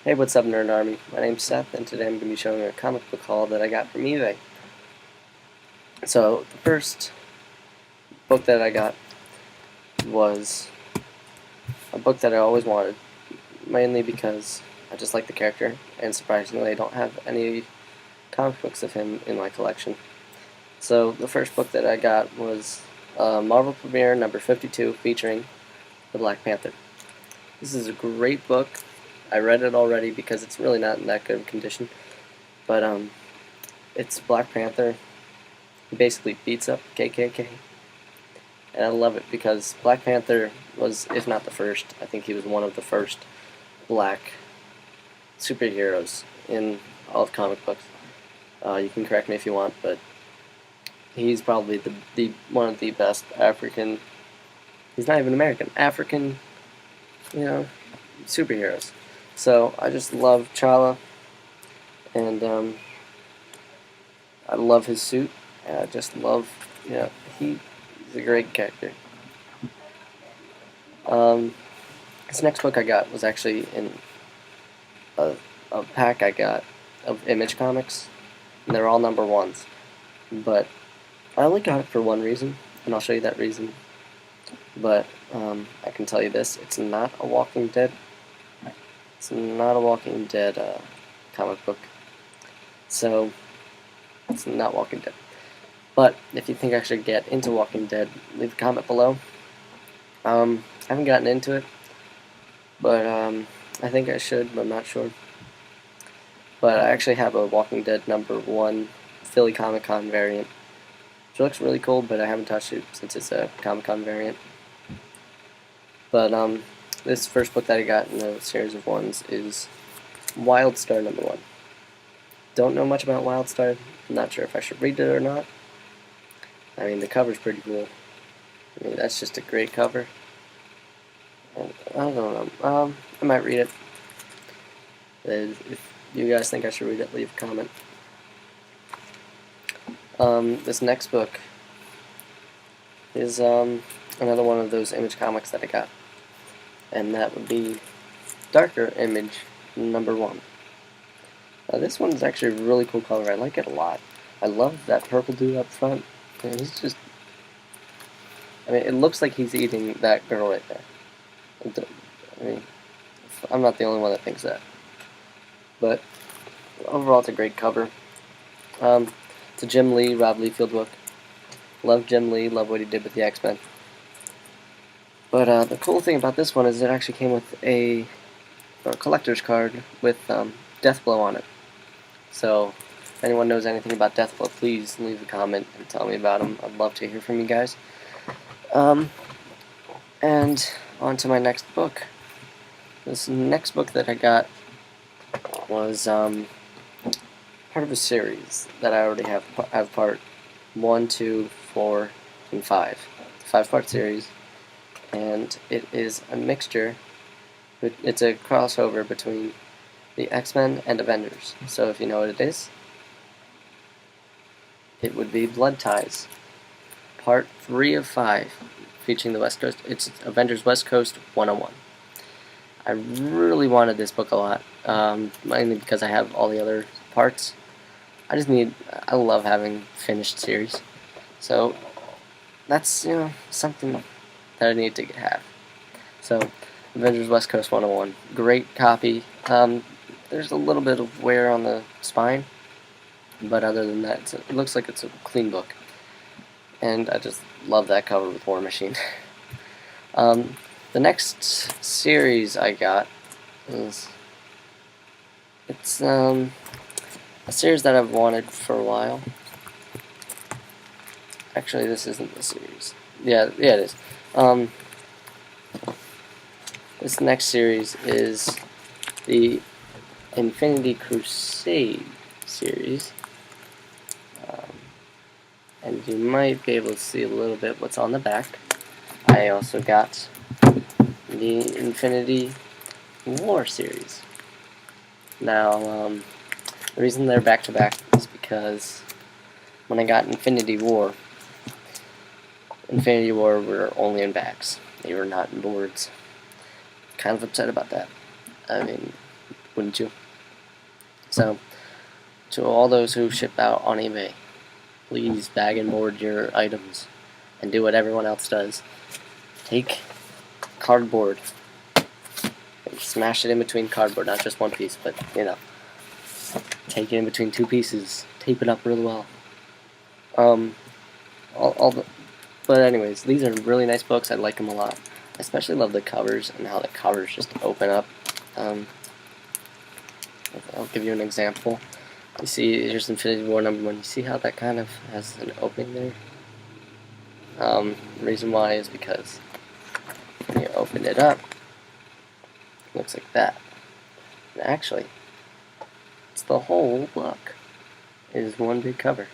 Hey, what's up, Nerd Army? My name's Seth, and today I'm going to be showing a comic book haul that I got from eBay. So, the first book that I got was a book that I always wanted, mainly because I just like the character, and surprisingly, I don't have any comic books of him in my collection. So, the first book that I got was Marvel Premiere number 52, featuring the Black Panther. This is a great book. I read it already because it's really not in that good of condition, but it's Black Panther. He basically beats up KKK, and I love it because Black Panther was, if not the first, I think he was one of the first black superheroes in all of comic books. You can correct me if you want, but he's probably the one of the best African. He's not even American. African, superheroes. So I just love T'Challa, and I love his suit. And I just love, he's a great character. This next book I got was actually in a pack I got of Image comics, and they're all number ones. But I only got it for one reason, and I'll show you that reason. But I can tell you this: it's not a Walking Dead. It's not a Walking Dead comic book. So it's not Walking Dead. But if you think I should get into Walking Dead, leave a comment below. I haven't gotten into it, but I think I should, but I'm not sure. But I actually have a Walking Dead number 1 Philly Comic Con variant, which looks really cool, but I haven't touched it since it's a Comic Con variant. But this first book that I got in the series of ones is Wildstar number 1. Don't know much about Wildstar. I'm not sure if I should read it or not. I mean, the cover's pretty cool. I mean, that's just a great cover. And I don't know. I might read it. If you guys think I should read it, leave a comment. This next book is another one of those Image comics that I got, and that would be Darker Image number 1. This one is actually a really cool color. I like it a lot. I love that purple dude up front. And he's just, I mean, it looks like he's eating that girl right there. I mean, I'm not the only one that thinks that. But overall, it's a great cover. It's a Jim Lee, Rob Liefeld book. Love Jim Lee, love what he did with the X-Men. But the cool thing about this one is it actually came with a collector's card with Deathblow on it. So if anyone knows anything about Deathblow, please leave a comment and tell me about him. I'd love to hear from you guys. And on to my next book. This next book that I got was part of a series that I already have part 1, 2, 4, and 5. 5-part series, and it is a mixture. It's a crossover between the X-Men and Avengers. So if you know what it is, it would be Blood Ties, part 3 of 5, featuring the West Coast. It's Avengers West Coast 101. I really wanted this book a lot, mainly because I have all the other parts. I love having finished series. So that's, something that I need to have. So Avengers West Coast 101, great copy. There's a little bit of wear on the spine, but other than that, it looks like it's a clean book. And I just love that cover with War Machine. The next series I got is, it's a series that I've wanted for a while. Actually, this isn't the series. Yeah, it is. This next series is the Infinity Crusade series. And you might be able to see a little bit what's on the back. I also got the Infinity War series. Now, the reason they're back to back is because when I got Infinity War were only in backs. They were not in boards. Kind of upset about that. I mean, wouldn't you? So, to all those who ship out on eBay, please bag and board your items and do what everyone else does. Take cardboard and smash it in between cardboard, not just one piece, but take it in between two pieces, tape it up really well. But anyways, these are really nice books. I like them a lot. I especially love the covers and how the covers just open up. I'll give you an example. You see, here's Infinity War #1. You see how that kind of has an opening there? The reason why is because when you open it up, it looks like that. And actually, it's the whole book is one big cover.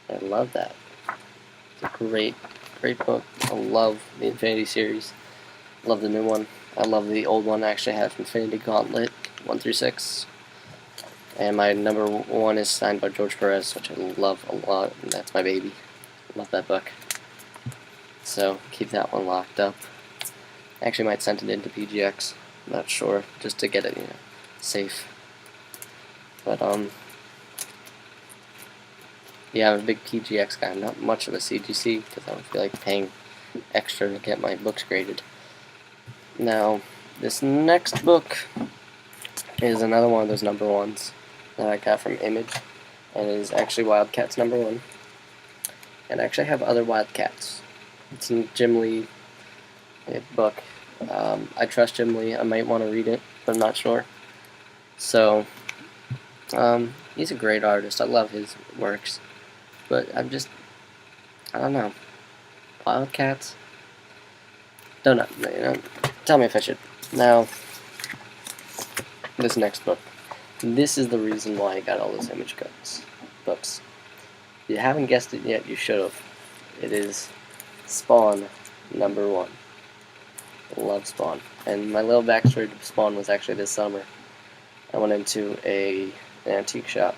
I love that. It's a great book. I love the Infinity series. I love the new one. I love the old one. I actually have Infinity Gauntlet 1 through 6. And my #1 is signed by George Perez, which I love a lot, and that's my baby. Love that book. So keep that one locked up. I actually might send it into PGX. I'm not sure, just to get it, safe. But yeah, I'm a big PGX guy. I'm not much of a CGC because I don't feel like paying extra to get my books graded. Now, this next book is another one of those #1s that I got from Image, and it is actually Wildcats #1. And I actually have other Wildcats. It's a Jim Lee book. I trust Jim Lee. I might want to read it, but I'm not sure. So, he's a great artist. I love his works. But I don't know. Wildcats? Don't know. Tell me if I should. Now, this next book. This is the reason why I got all those Image books. If you haven't guessed it yet, you should have. It is Spawn #1. I love Spawn. And my little backstory to Spawn was actually this summer. I went into an antique shop,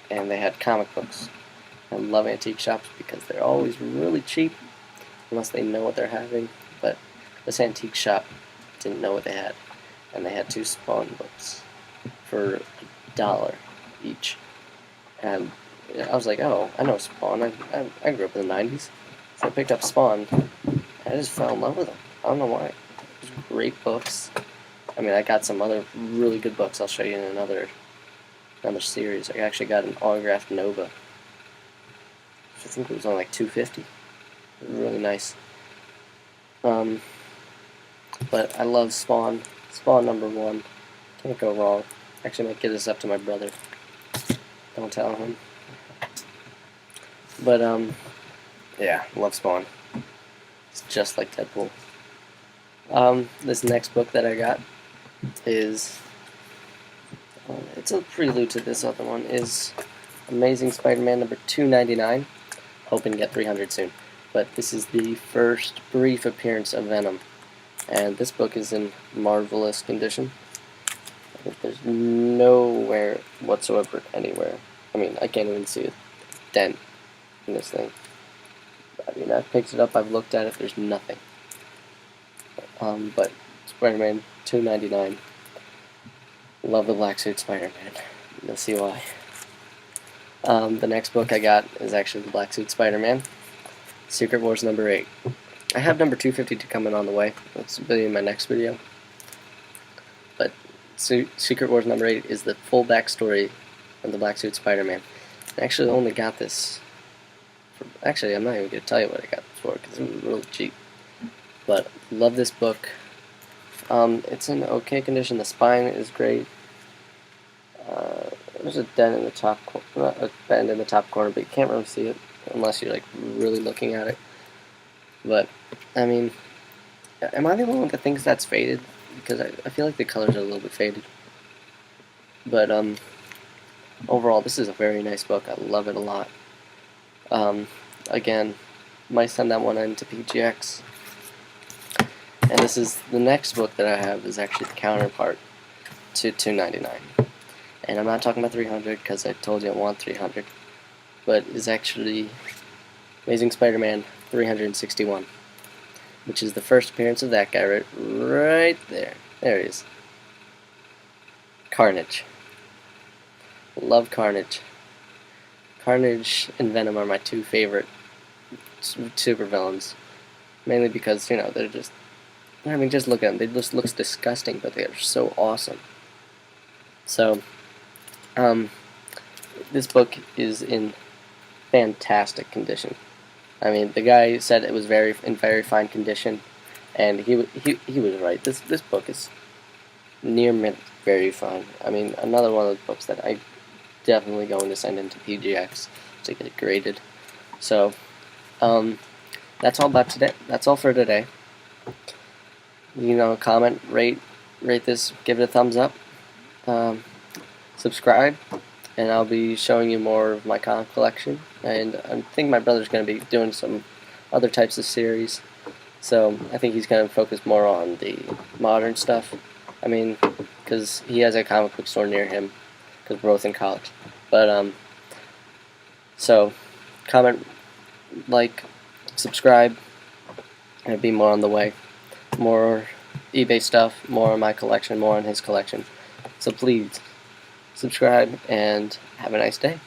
and they had comic books. I love antique shops because they're always really cheap, unless they know what they're having. But this antique shop didn't know what they had, and they had 2 Spawn books for $1 each. And I was like, oh, I know Spawn. I grew up in the 90s, so I picked up Spawn, and I just fell in love with them. I don't know why. They're great books. I mean, I got some other really good books I'll show you in another series. I actually got an autographed Nova. I think it was only like $2.50. It was really nice. But I love Spawn. Spawn #1. Can't go wrong. Actually, might get this up to my brother. Don't tell him. But yeah, love Spawn. It's just like Deadpool. This next book that I got is it's a prelude to this other one. Is Amazing Spider-Man #299. Hoping to get 300 soon. But this is the first brief appearance of Venom, and this book is in marvelous condition. There's nowhere whatsoever anywhere. I mean, I can't even see a dent in this thing. I mean, I've picked it up, I've looked at it, there's nothing. But Spider-Man $2.99. Love the black suit Spider-Man. You'll see why. The next book I got is actually the Black Suit Spider-Man, Secret Wars #8. I have #252 coming on the way. That's be in my next video. But Secret Wars #8 is the full backstory of the Black Suit Spider-Man. I actually only got this. Actually, I'm not even going to tell you what I got this for because it was really cheap. But love this book. It's in okay condition. The spine is great. There's a dent in the top, not a bend in the top corner, but you can't really see it unless you're like really looking at it. But I mean, am I the only one that thinks that's faded? Because I feel like the colors are a little bit faded. But overall, this is a very nice book. I love it a lot. Again, might send that one into PGX. And this is the next book that I have is actually the counterpart to $2.99. And I'm not talking about 300 because I told you I want 300, but it's actually Amazing Spider-Man 361, which is the first appearance of that guy right there. There he is. Carnage. Love Carnage. Carnage and Venom are my two favorite supervillains. Mainly because, you know, they're just... I mean, just look at them. They just look disgusting, but they're so awesome. So, this book is in fantastic condition. I mean, the guy said it was in very fine condition, and he was right. This book is near mint very fine. I mean, another one of those books that I definitely going to send into PGX to get it graded. So, that's all about today. That's all for today. You know, comment, rate this, give it a thumbs up, subscribe, and I'll be showing you more of my comic collection. And I think my brother's going to be doing some other types of series, so I think he's going to focus more on the modern stuff. I mean, because he has a comic book store near him, because we're both in college. But, so, comment, like, subscribe, and it'll be more on the way. More eBay stuff, more on my collection, more on his collection. So please, subscribe, and have a nice day.